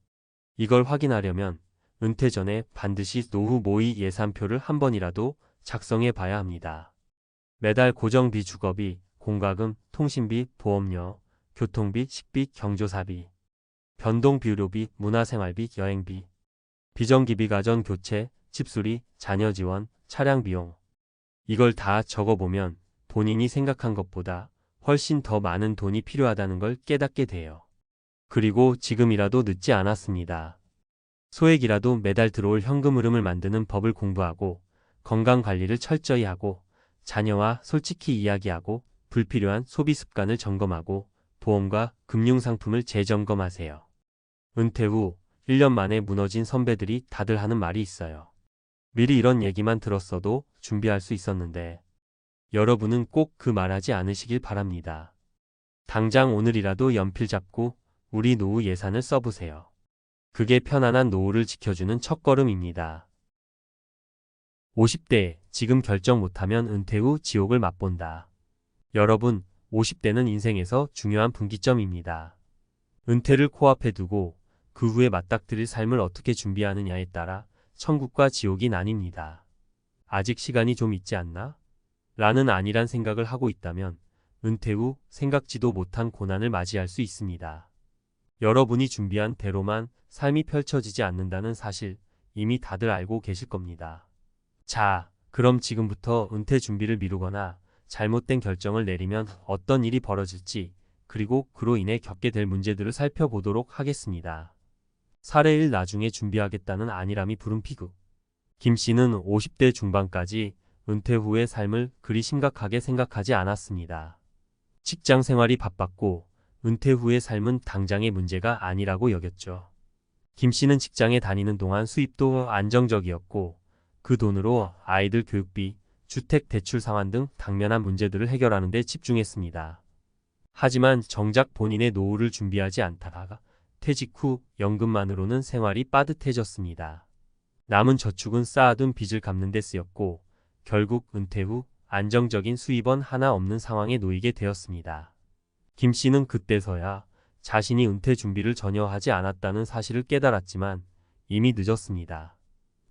이걸 확인하려면 은퇴 전에 반드시 노후 모의 예산표를 한 번이라도 작성해 봐야 합니다. 매달 고정비 주거비, 공과금, 통신비, 보험료, 교통비, 식비, 경조사비, 변동비료비, 문화생활비, 여행비, 비정기비 가전 교체, 집수리, 자녀 지원, 차량 비용. 이걸 다 적어보면 본인이 생각한 것보다 훨씬 더 많은 돈이 필요하다는 걸 깨닫게 돼요. 그리고 지금이라도 늦지 않았습니다. 소액이라도 매달 들어올 현금 흐름을 만드는 법을 공부하고 건강관리를 철저히 하고 자녀와 솔직히 이야기하고 불필요한 소비 습관을 점검하고 보험과 금융상품을 재점검하세요. 은퇴 후 1년 만에 무너진 선배들이 다들 하는 말이 있어요. 미리 이런 얘기만 들었어도 준비할 수 있었는데 여러분은 꼭 그 말하지 않으시길 바랍니다. 당장 오늘이라도 연필 잡고 우리 노후 예산을 써보세요. 그게 편안한 노후를 지켜주는 첫걸음입니다. 50대, 지금 결정 못하면 은퇴 후 지옥을 맛본다. 여러분, 50대는 인생에서 중요한 분기점입니다. 은퇴를 코앞에 두고 그 후에 맞닥뜨릴 삶을 어떻게 준비하느냐에 따라 천국과 지옥이 나뉩니다. 아직 시간이 좀 있지 않나? 라는 안일한 생각을 하고 있다면 은퇴 후 생각지도 못한 고난을 맞이할 수 있습니다. 여러분이 준비한 대로만 삶이 펼쳐지지 않는다는 사실 이미 다들 알고 계실 겁니다. 자, 그럼 지금부터 은퇴 준비를 미루거나 잘못된 결정을 내리면 어떤 일이 벌어질지, 그리고 그로 인해 겪게 될 문제들을 살펴보도록 하겠습니다. 사례 1 나중에 준비하겠다는 안일함이 부른 피구. 김 씨는 50대 중반까지 은퇴 후의 삶을 그리 심각하게 생각하지 않았습니다. 직장 생활이 바빴고 은퇴 후의 삶은 당장의 문제가 아니라고 여겼죠. 김 씨는 직장에 다니는 동안 수입도 안정적이었고 그 돈으로 아이들 교육비, 주택 대출 상환 등 당면한 문제들을 해결하는 데 집중했습니다. 하지만 정작 본인의 노후를 준비하지 않다가 퇴직 후 연금만으로는 생활이 빠듯해졌습니다. 남은 저축은 쌓아둔 빚을 갚는 데 쓰였고 결국 은퇴 후 안정적인 수입원 하나 없는 상황에 놓이게 되었습니다. 김 씨는 그때서야 자신이 은퇴 준비를 전혀 하지 않았다는 사실을 깨달았지만 이미 늦었습니다.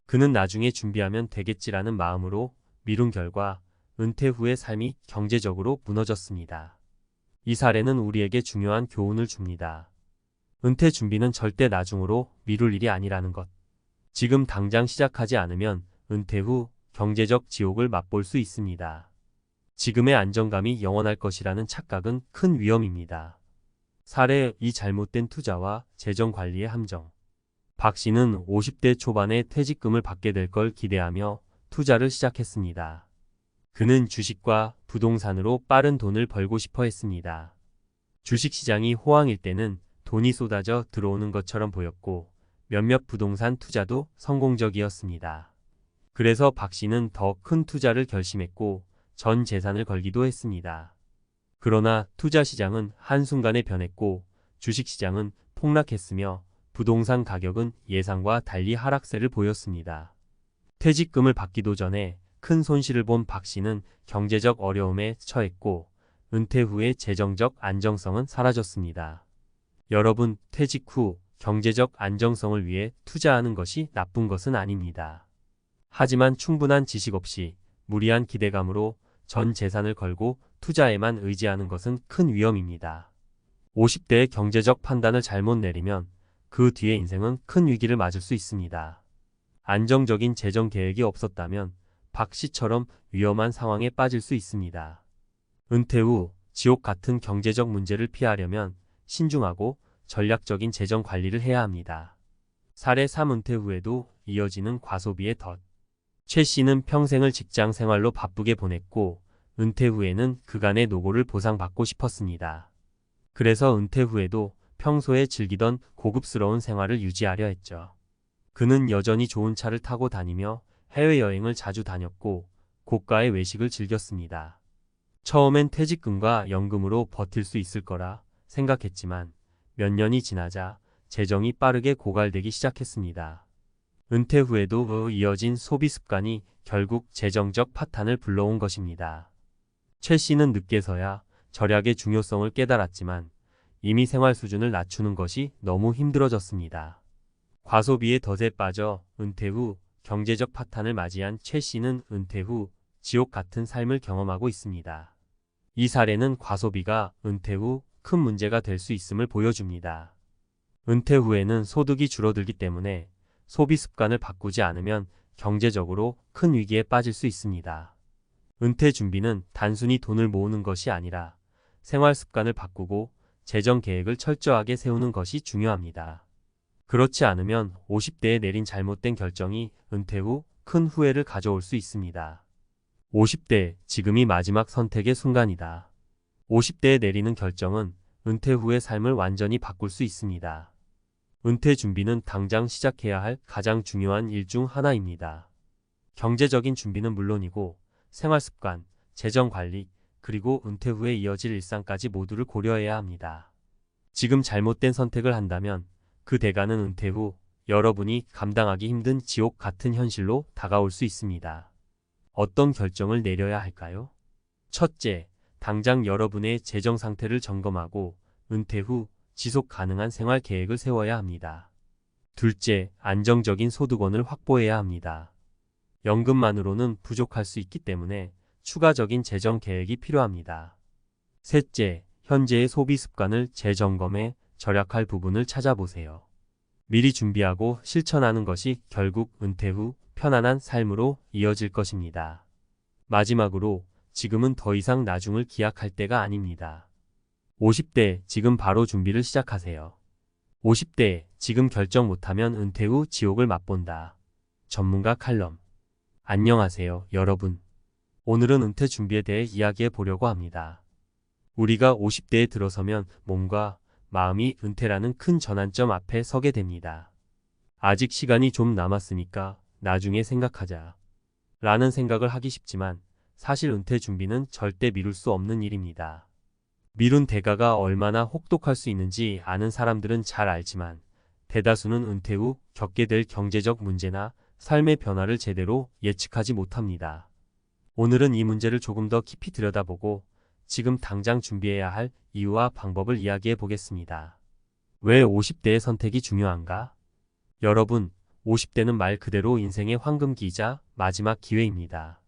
그는 나중에 준비하면 되겠지라는 마음으로 미룬 결과 은퇴 후의 삶이 경제적으로 무너졌습니다. 이 사례는 우리에게 중요한 교훈을 줍니다. 은퇴 준비는 절대 나중으로 미룰 일이 아니라는 것. 지금 당장 시작하지 않으면 은퇴 후 경제적 지옥을 맛볼 수 있습니다. 지금의 안정감이 영원할 것이라는 착각은 큰 위험입니다. 사례 2 잘못된 투자와 재정 관리의 함정. 박 씨는 50대 초반에 퇴직금을 받게 될 걸 기대하며 투자를 시작했습니다. 그는 주식과 부동산으로 빠른 돈을 벌고 싶어 했습니다. 주식시장이 호황일 때는 돈이 쏟아져 들어오는 것처럼 보였고 몇몇 부동산 투자도 성공적이었습니다. 그래서 박 씨는 더 큰 투자를 결심했고 전 재산을 걸기도 했습니다. 그러나 투자 시장은 한순간에 변했고 주식시장은 폭락했으며 부동산 가격은 예상과 달리 하락세를 보였습니다. 퇴직금을 받기도 전에 큰 손실을 본 박 씨는 경제적 어려움에 처했고 은퇴 후의 재정적 안정성은 사라졌습니다. 여러분, 퇴직 후 경제적 안정성을 위해 투자하는 것이 나쁜 것은 아닙니다. 하지만 충분한 지식 없이 무리한 기대감으로 전 재산을 걸고 투자에만 의지하는 것은 큰 위험입니다. 50대의 경제적 판단을 잘못 내리면 그 뒤에 인생은 큰 위기를 맞을 수 있습니다. 안정적인 재정 계획이 없었다면 박 씨처럼 위험한 상황에 빠질 수 있습니다. 은퇴 후 지옥 같은 경제적 문제를 피하려면 신중하고 전략적인 재정 관리를 해야 합니다. 사례 3 은퇴 후에도 이어지는 과소비의 덫. 최 씨는 평생을 직장 생활로 바쁘게 보냈고 은퇴 후에는 그간의 노고를 보상받고 싶었습니다. 그래서 은퇴 후에도 평소에 즐기던 고급스러운 생활을 유지하려 했죠. 그는 여전히 좋은 차를 타고 다니며 해외여행을 자주 다녔고 고가의 외식을 즐겼습니다. 처음엔 퇴직금과 연금으로 버틸 수 있을 거라 생각했지만 몇 년이 지나자 재정이 빠르게 고갈되기 시작했습니다. 은퇴 후에도 이어진 소비 습관이 결국 재정적 파탄을 불러온 것입니다. 최 씨는 늦게서야 절약의 중요성을 깨달았지만 이미 생활 수준을 낮추는 것이 너무 힘들어졌습니다. 과소비의 덫에 빠져 은퇴 후 경제적 파탄을 맞이한 최 씨는 은퇴 후 지옥 같은 삶을 경험하고 있습니다. 이 사례는 과소비가 은퇴 후 큰 문제가 될 수 있음을 보여줍니다. 은퇴 후에는 소득이 줄어들기 때문에 소비 습관을 바꾸지 않으면 경제적으로 큰 위기에 빠질 수 있습니다. 은퇴 준비는 단순히 돈을 모으는 것이 아니라 생활 습관을 바꾸고 재정 계획을 철저하게 세우는 것이 중요합니다. 그렇지 않으면 50대에 내린 잘못된 결정이 은퇴 후 큰 후회를 가져올 수 있습니다. 50대, 지금이 마지막 선택의 순간이다. 50대에 내리는 결정은 은퇴 후의 삶을 완전히 바꿀 수 있습니다. 은퇴 준비는 당장 시작해야 할 가장 중요한 일 중 하나입니다. 경제적인 준비는 물론이고 생활 습관, 재정 관리, 그리고 은퇴 후에 이어질 일상까지 모두를 고려해야 합니다. 지금 잘못된 선택을 한다면 그 대가는 은퇴 후 여러분이 감당하기 힘든 지옥 같은 현실로 다가올 수 있습니다. 어떤 결정을 내려야 할까요? 첫째, 당장 여러분의 재정 상태를 점검하고 은퇴 후 지속 가능한 생활 계획을 세워야 합니다. 둘째, 안정적인 소득원을 확보해야 합니다. 연금만으로는 부족할 수 있기 때문에 추가적인 재정 계획이 필요합니다. 셋째, 현재의 소비 습관을 재점검해 절약할 부분을 찾아보세요. 미리 준비하고 실천하는 것이 결국 은퇴 후 편안한 삶으로 이어질 것입니다. 마지막으로 지금은 더 이상 나중을 기약할 때가 아닙니다. 50대 지금 바로 준비를 시작하세요. 50대, 지금 결정 못하면 은퇴 후 지옥을 맛본다. 전문가 칼럼. 안녕하세요, 여러분. 오늘은 은퇴 준비에 대해 이야기해 보려고 합니다. 우리가 50대에 들어서면 몸과 마음이 은퇴라는 큰 전환점 앞에 서게 됩니다. 아직 시간이 좀 남았으니까 나중에 생각하자. 라는 생각을 하기 쉽지만 사실 은퇴 준비는 절대 미룰 수 없는 일입니다. 미룬 대가가 얼마나 혹독할 수 있는지 아는 사람들은 잘 알지만 대다수는 은퇴 후 겪게 될 경제적 문제나 삶의 변화를 제대로 예측하지 못합니다. 오늘은 이 문제를 조금 더 깊이 들여다보고 지금 당장 준비해야 할 이유와 방법을 이야기해 보겠습니다. 왜 50대의 선택이 중요한가? 여러분, 50대는 말 그대로 인생의 황금기이자 마지막 기회입니다.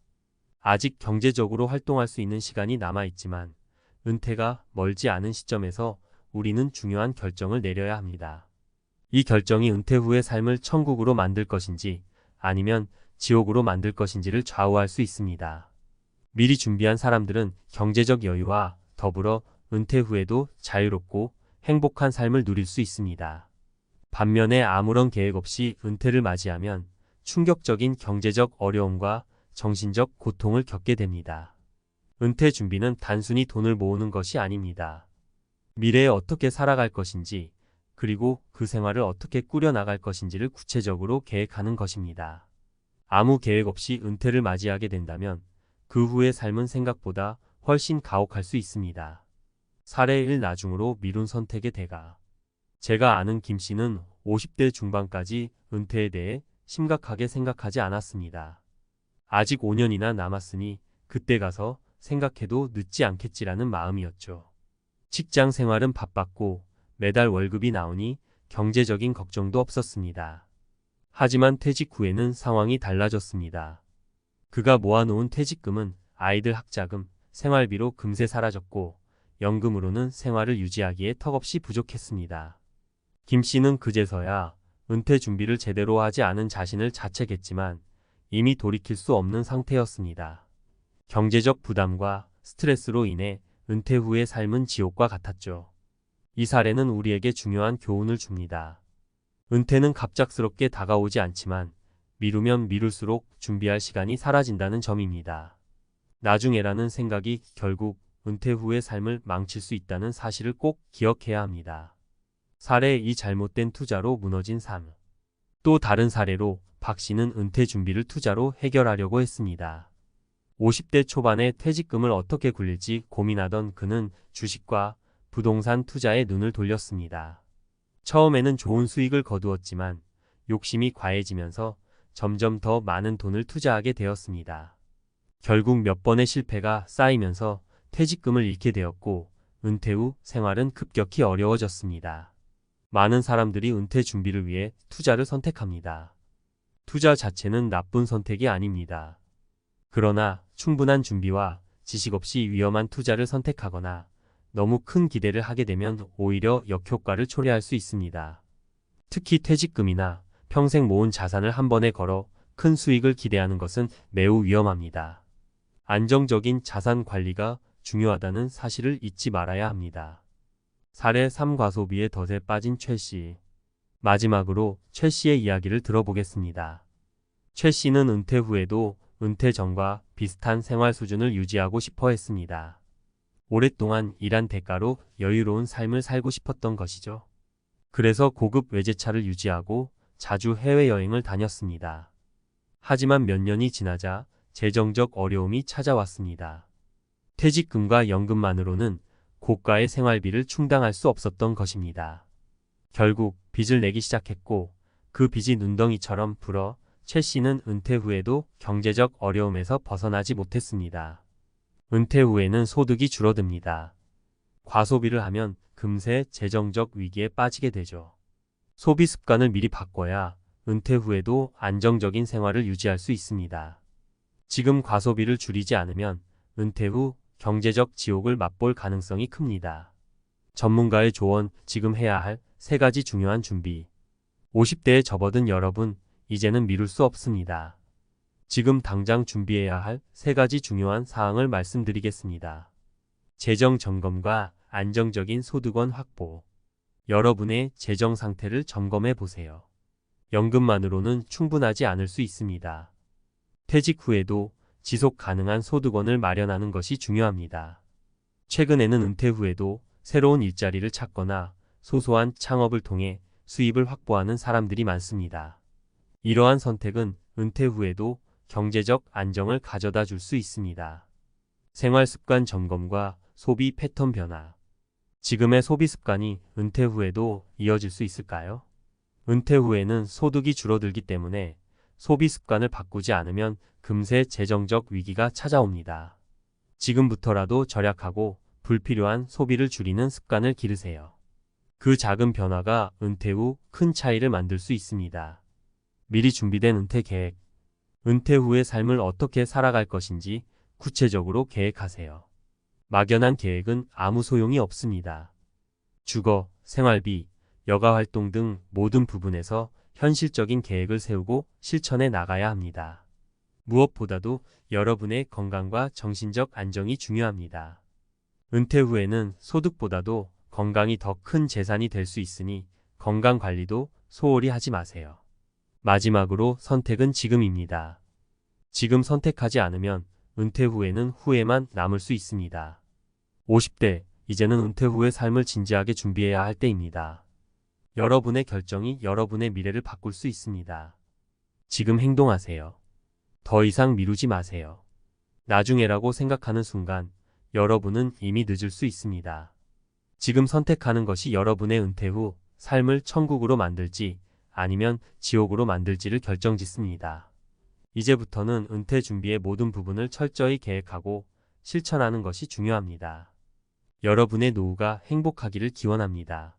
아직 경제적으로 활동할 수 있는 시간이 남아있지만 은퇴가 멀지 않은 시점에서 우리는 중요한 결정을 내려야 합니다. 이 결정이 은퇴 후의 삶을 천국으로 만들 것인지 아니면 지옥으로 만들 것인지를 좌우할 수 있습니다. 미리 준비한 사람들은 경제적 여유와 더불어 은퇴 후에도 자유롭고 행복한 삶을 누릴 수 있습니다. 반면에 아무런 계획 없이 은퇴를 맞이하면 충격적인 경제적 어려움과 정신적 고통을 겪게 됩니다. 은퇴 준비는 단순히 돈을 모으는 것이 아닙니다. 미래에 어떻게 살아갈 것인지, 그리고 그 생활을 어떻게 꾸려나갈 것인지를 구체적으로 계획하는 것입니다. 아무 계획 없이 은퇴를 맞이하게 된다면 그 후의 삶은 생각보다 훨씬 가혹할 수 있습니다. 사례 1, 나중으로 미룬 선택의 대가. 제가 아는 김 씨는 50대 중반까지 은퇴에 대해 심각하게 생각하지 않았습니다. 아직 5년이나 남았으니 그때 가서 생각해도 늦지 않겠지라는 마음이었죠. 직장 생활은 바빴고 매달 월급이 나오니 경제적인 걱정도 없었습니다. 하지만 퇴직 후에는 상황이 달라졌습니다. 그가 모아놓은 퇴직금은 아이들 학자금, 생활비로 금세 사라졌고 연금으로는 생활을 유지하기에 턱없이 부족했습니다. 김 씨는 그제서야 은퇴 준비를 제대로 하지 않은 자신을 자책했지만 이미 돌이킬 수 없는 상태였습니다. 경제적 부담과 스트레스로 인해 은퇴 후의 삶은 지옥과 같았죠. 이 사례는 우리에게 중요한 교훈을 줍니다. 은퇴는 갑작스럽게 다가오지 않지만 미루면 미룰수록 준비할 시간이 사라진다는 점입니다. 나중에라는 생각이 결국 은퇴 후의 삶을 망칠 수 있다는 사실을 꼭 기억해야 합니다. 사례 2, 잘못된 투자로 무너진 삶. 또 다른 사례로 박 씨는 은퇴 준비를 투자로 해결하려고 했습니다. 50대 초반에 퇴직금을 어떻게 굴릴지 고민하던 그는 주식과 부동산 투자에 눈을 돌렸습니다. 처음에는 좋은 수익을 거두었지만 욕심이 과해지면서 점점 더 많은 돈을 투자하게 되었습니다. 결국 몇 번의 실패가 쌓이면서 퇴직금을 잃게 되었고 은퇴 후 생활은 급격히 어려워졌습니다. 많은 사람들이 은퇴 준비를 위해 투자를 선택합니다. 투자 자체는 나쁜 선택이 아닙니다. 그러나 충분한 준비와 지식 없이 위험한 투자를 선택하거나 너무 큰 기대를 하게 되면 오히려 역효과를 초래할 수 있습니다. 특히 퇴직금이나 평생 모은 자산을 한 번에 걸어 큰 수익을 기대하는 것은 매우 위험합니다. 안정적인 자산 관리가 중요하다는 사실을 잊지 말아야 합니다. 사례 3, 과소비의 덫에 빠진 최 씨. 마지막으로 최 씨의 이야기를 들어보겠습니다. 최 씨는 은퇴 후에도 은퇴 전과 비슷한 생활 수준을 유지하고 싶어 했습니다. 오랫동안 일한 대가로 여유로운 삶을 살고 싶었던 것이죠. 그래서 고급 외제차를 유지하고 자주 해외여행을 다녔습니다. 하지만 몇 년이 지나자 재정적 어려움이 찾아왔습니다. 퇴직금과 연금만으로는 고가의 생활비를 충당할 수 없었던 것입니다. 결국 빚을 내기 시작했고 그 빚이 눈덩이처럼 불어 최 씨는 은퇴 후에도 경제적 어려움에서 벗어나지 못했습니다. 은퇴 후에는 소득이 줄어듭니다. 과소비를 하면 금세 재정적 위기에 빠지게 되죠. 소비 습관을 미리 바꿔야 은퇴 후에도 안정적인 생활을 유지할 수 있습니다. 지금 과소비를 줄이지 않으면 은퇴 후 경제적 지옥을 맛볼 가능성이 큽니다. 전문가의 조언, 지금 해야 할 3가지 중요한 준비. 50대에 접어든 여러분, 이제는 미룰 수 없습니다. 지금 당장 준비해야 할 3가지 중요한 사항을 말씀드리겠습니다. 재정 점검과 안정적인 소득원 확보. 여러분의 재정 상태를 점검해 보세요. 연금만으로는 충분하지 않을 수 있습니다. 퇴직 후에도 지속 가능한 소득원을 마련하는 것이 중요합니다. 최근에는 은퇴 후에도 새로운 일자리를 찾거나 소소한 창업을 통해 수입을 확보하는 사람들이 많습니다. 이러한 선택은 은퇴 후에도 경제적 안정을 가져다 줄 수 있습니다. 생활 습관 점검과 소비 패턴 변화. 지금의 소비 습관이 은퇴 후에도 이어질 수 있을까요? 은퇴 후에는 소득이 줄어들기 때문에 소비 습관을 바꾸지 않으면 금세 재정적 위기가 찾아옵니다. 지금부터라도 절약하고 불필요한 소비를 줄이는 습관을 기르세요. 그 작은 변화가 은퇴 후 큰 차이를 만들 수 있습니다. 미리 준비된 은퇴 계획. 은퇴 후의 삶을 어떻게 살아갈 것인지 구체적으로 계획하세요. 막연한 계획은 아무 소용이 없습니다. 주거, 생활비, 여가 활동 등 모든 부분에서 현실적인 계획을 세우고 실천해 나가야 합니다. 무엇보다도 여러분의 건강과 정신적 안정이 중요합니다. 은퇴 후에는 소득보다도 건강이 더 큰 재산이 될 수 있으니 건강 관리도 소홀히 하지 마세요. 마지막으로 선택은 지금입니다. 지금 선택하지 않으면 은퇴 후에는 후회만 남을 수 있습니다. 50대, 이제는 은퇴 후의 삶을 진지하게 준비해야 할 때입니다. 여러분의 결정이 여러분의 미래를 바꿀 수 있습니다. 지금 행동하세요. 더 이상 미루지 마세요. 나중에라고 생각하는 순간 여러분은 이미 늦을 수 있습니다. 지금 선택하는 것이 여러분의 은퇴 후 삶을 천국으로 만들지 아니면 지옥으로 만들지를 결정짓습니다. 이제부터는 은퇴 준비의 모든 부분을 철저히 계획하고 실천하는 것이 중요합니다. 여러분의 노후가 행복하기를 기원합니다.